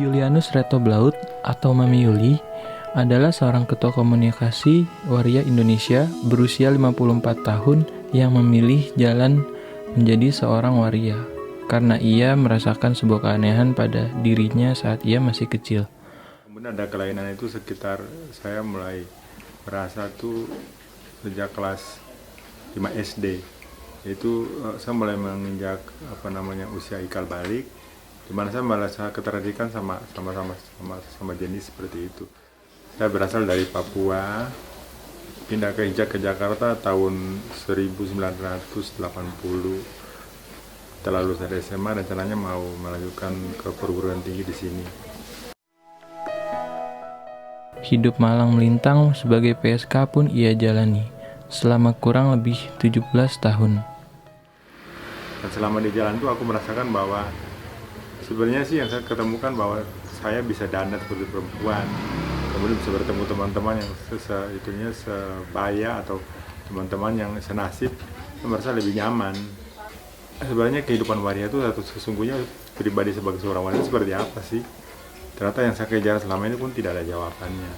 Julianus Reto Blaut atau Mami Yuli adalah seorang ketua komunikasi waria Indonesia berusia 54 tahun yang memilih jalan menjadi seorang waria karena ia merasakan sebuah keanehan pada dirinya saat ia masih kecil. Kemudian ada kelainan itu sekitar saya mulai merasa tuh sejak kelas 5 SD. Itu saya mulai menginjak usia ikal balik, di mana saya merasa ketertarikan sama jenis seperti itu. Saya berasal dari Papua, pindah ke Jakarta tahun 1980. Setelah lulus dari SMA, rencananya mau melanjutkan ke perguruan tinggi di sini. Hidup malang melintang sebagai PSK pun ia jalani selama kurang lebih 17 tahun. Dan selama di jalan itu aku merasakan bahwa sebenarnya sih yang saya ketemukan bahwa saya bisa dandan seperti perempuan, kemudian bisa bertemu teman-teman yang sebaya atau teman-teman yang senasib, saya merasa lebih nyaman. Sebenarnya kehidupan waria itu sesungguhnya pribadi sebagai seorang wanita seperti apa sih? Ternyata yang saya kejar selama ini pun tidak ada jawabannya.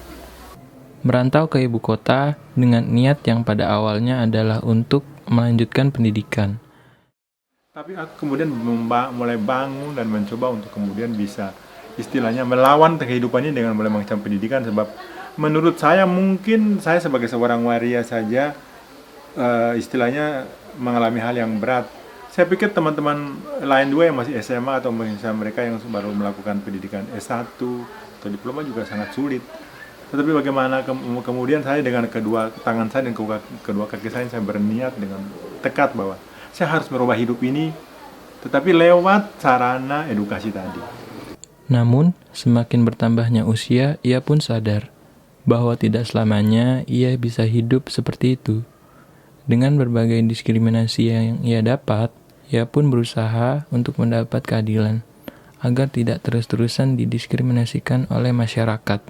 Merantau ke ibu kota dengan niat yang pada awalnya adalah untuk melanjutkan pendidikan. Tapi aku kemudian mulai bangun dan mencoba untuk kemudian bisa istilahnya melawan kehidupannya dengan mulai mengencang pendidikan. Sebab menurut saya mungkin saya sebagai seorang waria saja istilahnya mengalami hal yang berat. Saya pikir teman-teman lain juga yang masih SMA atau misalnya mereka yang baru melakukan pendidikan S1 atau diploma juga sangat sulit. Tetapi bagaimana kemudian saya dengan kedua tangan saya dan kedua kaki saya berniat dengan tekad bahwa saya harus merubah hidup ini, tetapi lewat sarana edukasi tadi. Namun, semakin bertambahnya usia, ia pun sadar bahwa tidak selamanya ia bisa hidup seperti itu. Dengan berbagai diskriminasi yang ia dapat, ia pun berusaha untuk mendapat keadilan agar tidak terus-terusan didiskriminasikan oleh masyarakat.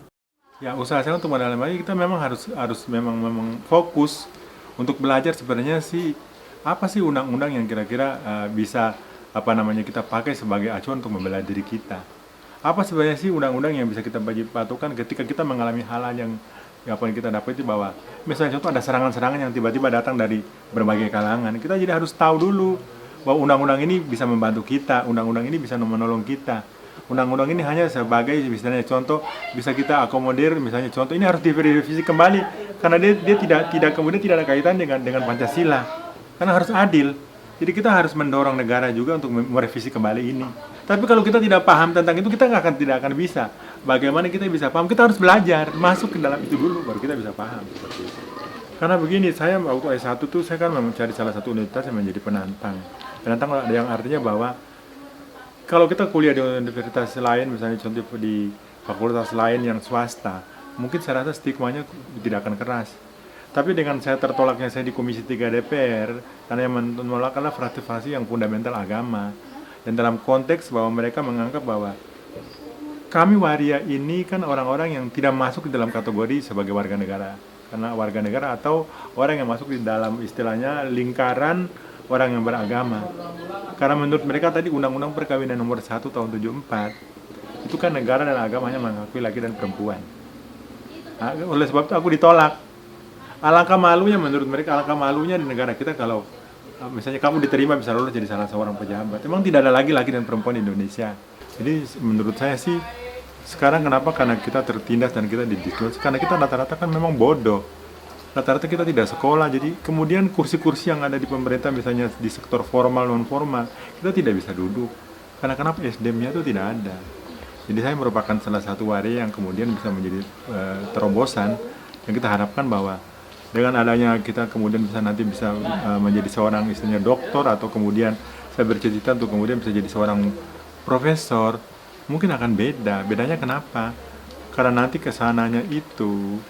Ya, usaha saya untuk mendalami kita memang harus memang fokus untuk belajar sebenarnya sih apa sih undang-undang yang kira-kira bisa kita pakai sebagai acuan untuk membela diri kita. Apa sebenarnya sih undang-undang yang bisa kita bagi patokan ketika kita mengalami hal-hal yang kita dapat itu bahwa misalnya contoh ada serangan-serangan yang tiba-tiba datang dari berbagai kalangan. Kita jadi harus tahu dulu bahwa undang-undang ini bisa membantu kita, undang-undang ini bisa menolong kita. Undang-undang ini hanya sebagai misalnya contoh bisa kita akomodir, misalnya contoh ini harus direvisi kembali karena dia tidak kemudian tidak ada kaitan dengan Pancasila. Karena harus adil. Jadi kita harus mendorong negara juga untuk merevisi kembali ini. Tapi kalau kita tidak paham tentang itu, kita tidak akan bisa. Bagaimana kita bisa paham? Kita harus belajar, masuk ke dalam itu dulu, baru kita bisa paham seperti itu. Karena begini, saya waktu S1 tuh saya kan mencari salah satu universitas yang menjadi penantang. Penantang yang artinya bahwa kalau kita kuliah di universitas lain, misalnya contoh di fakultas lain yang swasta, mungkin saya rasa stigmanya tidak akan keras. Tapi dengan saya tertolaknya saya di Komisi 3 DPR, karena yang menolak adalah fraksi yang fundamental agama. Dan dalam konteks bahwa mereka menganggap bahwa kami waria ini kan orang-orang yang tidak masuk di dalam kategori sebagai warga negara. Karena warga negara atau orang yang masuk di dalam istilahnya lingkaran orang yang beragama. Karena menurut mereka tadi Undang-Undang Perkawinan nomor 1 tahun 74, itu kan negara dan agama hanya mengakui laki dan perempuan. Nah, oleh sebab itu aku ditolak. Alangkah malunya menurut mereka, alangkah malunya di negara kita kalau misalnya kamu diterima bisa lulus jadi salah seorang pejabat. Memang tidak ada lagi laki dan perempuan di Indonesia. Jadi menurut saya sih sekarang kenapa? Karena kita tertindas dan kita didiskriminasi. Karena kita rata-rata kan memang bodoh. Rata-rata kita tidak sekolah. Jadi kemudian kursi-kursi yang ada di pemerintah misalnya di sektor formal non formal kita tidak bisa duduk. Karena kenapa? SDM-nya itu tidak ada. Jadi saya merupakan salah satu waria yang kemudian bisa menjadi terobosan yang kita harapkan bahwa dengan adanya kita kemudian nanti bisa menjadi seorang istilahnya doktor atau kemudian saya bercita-cita untuk kemudian bisa jadi seorang profesor, mungkin akan beda. Bedanya kenapa? Karena nanti kesananya itu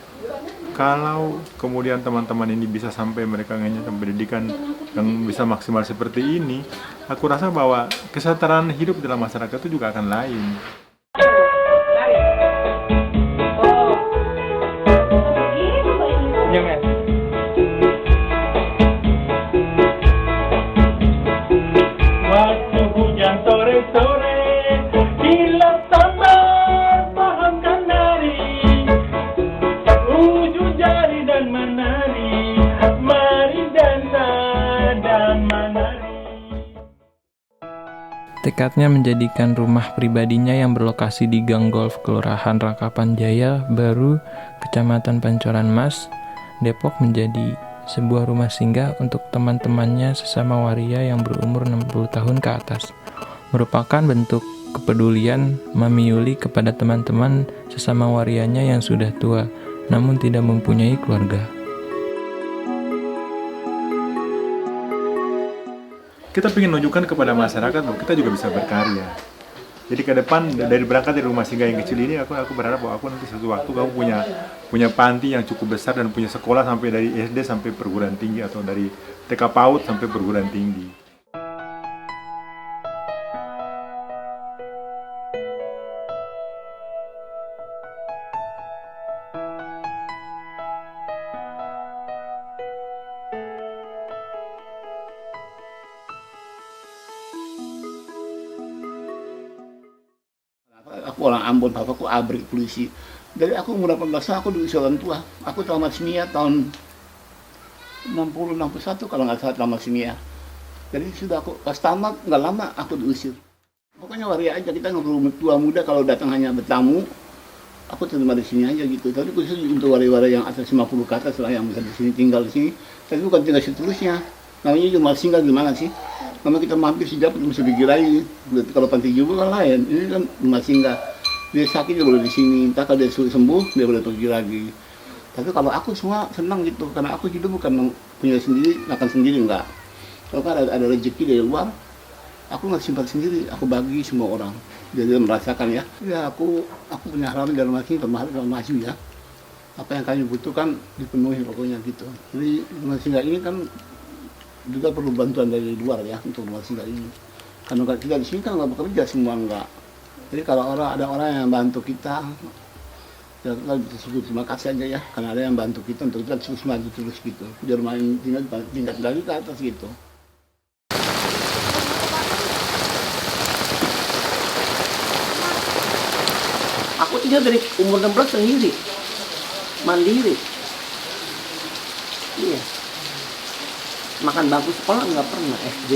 kalau kemudian teman-teman ini bisa sampai mereka mengenyam pendidikan yang bisa maksimal seperti ini, aku rasa bahwa kesejahteraan hidup dalam masyarakat itu juga akan lain. Waktu hujan sore-sore di lapangan Tekadnya menjadikan rumah pribadinya yang berlokasi di Gang Golf Kelurahan Rangkapan Jaya Baru, Kecamatan Pancoran Mas, Depok menjadi sebuah rumah singgah untuk teman-temannya sesama waria yang berumur 60 tahun ke atas. Merupakan bentuk kepedulian Mami Yuli kepada teman-teman sesama warianya yang sudah tua, namun tidak mempunyai keluarga. Kita ingin menunjukkan kepada masyarakat bahwa kita juga bisa berkarya. Jadi ke depan dari berangkat dari rumah singgah yang kecil ini, aku berharap bahwa aku nanti suatu waktu aku punya panti yang cukup besar dan punya sekolah sampai dari SD sampai perguruan tinggi atau dari TK PAUD sampai perguruan tinggi. Aku orang Ambon, papaku abrik polisi. Dari aku umur 18 tahun aku diusir orang tua. Aku tamat kimia tahun 60-61 kalau nggak salah tamat kimia. Jadi sudah aku pas tamat nggak lama aku diusir. Pokoknya waria aja, kita ngobrol tua muda kalau datang hanya bertamu. Aku terima di sini aja gitu. Tapi khusus untuk waria-waria yang atas 50 ke atas lah yang bisa di sini tinggal di sini. Tapi bukan tinggal seterusnya. Namanya cuma singgah gimana sih? Kalau kita mampir sejak mesti pergi lagi. Kalau panti jumbo kan lain. Ini kan rumah singgah. Dia sakit dia boleh di sini. Entah kalau dia sembuh dia boleh pergi lagi. Tapi kalau aku semua senang gitu karena aku hidup bukan punya sendiri, makan sendiri enggak. Kalau kan ada rezeki dari luar, aku nggak simpan sendiri. Aku bagi semua orang. Jadi merasakan ya. Ya aku punya harapan dari rumah singgah maju ya. Apa yang kami butuhkan dipenuhi pokoknya gitu. Jadi rumah singgah ini kan juga perlu bantuan dari luar ya untuk rumah singgah ini. Karena kita di sini kan nggak bekerja semua enggak. Jadi kalau ada orang yang bantu kita, ya kita bisa sebut terima kasih aja ya. Karena ada yang bantu kita untuk kita terus maju terus gitu. Biar main tingkat lagi ke atas gitu. Aku tinggal dari umur 16 sendiri, mandiri. Iya. Makan bangku sekolah nggak pernah, SD,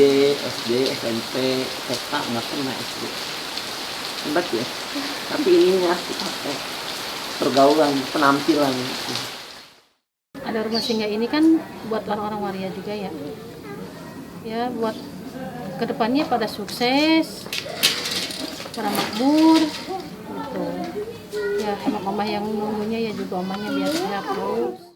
SMP, TK nggak pernah SD. Hebat ya. Tapi ininya aku pakai pergaulan, penampilan. Ada rumah singgah ini kan buat orang-orang waria juga ya. Ya buat kedepannya pada sukses, pada makmur, gitu. Ya sama mama yang nunggunya ya juga omanya biar sehat terus.